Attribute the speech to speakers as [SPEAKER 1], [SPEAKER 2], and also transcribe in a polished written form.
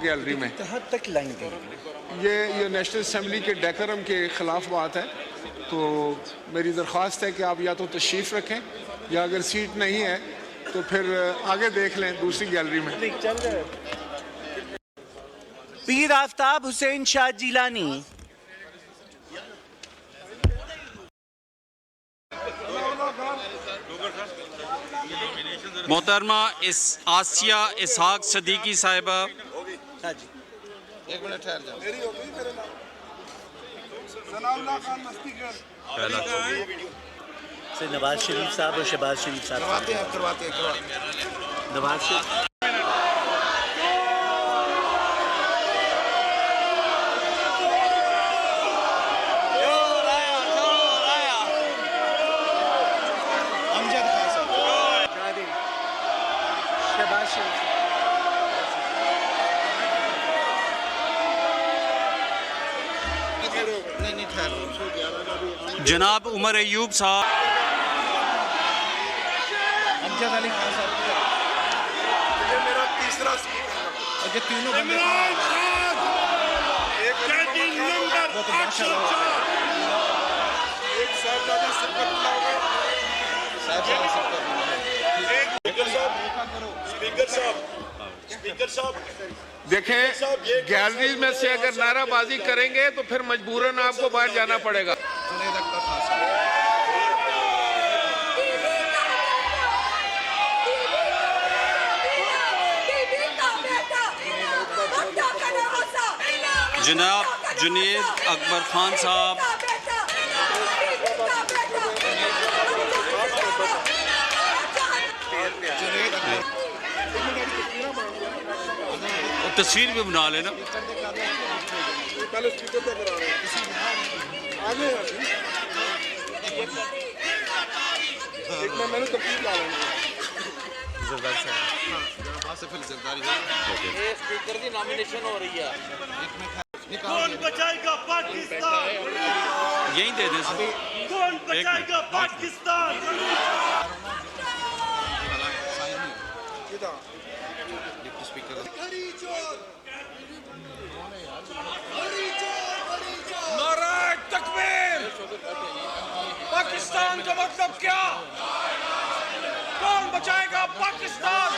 [SPEAKER 1] Gallery में
[SPEAKER 2] हद तक लाइन गई।
[SPEAKER 1] ये नेशनल असम्बली के डेकोरम के ख़िलाफ़ बात है, तो मेरी दरख्वास्त है कि आप या तो तशरीफ़ रखें या अगर सीट नहीं है तो फिर आगे देख लें दूसरी गैलरी में।
[SPEAKER 2] पीर आफ्ताब हुसैन शाह जिलानी।
[SPEAKER 3] मोहतरमा इस आसिया इसहाक सदीकी साहिबा।
[SPEAKER 4] एक मिनट ठहर जाओ।
[SPEAKER 2] नवाज शरीफ साहब और शहबाज शरीफ साहब
[SPEAKER 4] करवाते हैं।
[SPEAKER 2] नवाज शरीफ
[SPEAKER 3] जनाब उमर अयूब साहब।
[SPEAKER 4] अमजद अली खान साहब, ये मेरा तीसरा स्पीकर। तीनों बंदे एक साहबजादा सिरकतुल्लाह हो गए। स्पीकर साहब
[SPEAKER 1] देखें, गैलरी में से अगर नाराबाजी करेंगे तो फिर मजबूरन आपको बाहर जाना पड़ेगा।
[SPEAKER 3] जनाब जुनेद अकबर खान साहब। तस्वीर भी बना लेना।
[SPEAKER 4] पहले स्पीकर तो करा रहे हैं आगे एक में मैंने तस्वीर ला लेंगे।
[SPEAKER 5] स्पीकर की नॉमिनेशन हो रही है।
[SPEAKER 6] कौन बचाएगा पाकिस्तान?
[SPEAKER 3] यही दे दे।
[SPEAKER 6] कौन बचाएगा पाकिस्तान?
[SPEAKER 5] नारे तकबीर! पाकिस्तान का मतलब क्या? कौन बचाएगा पाकिस्तान?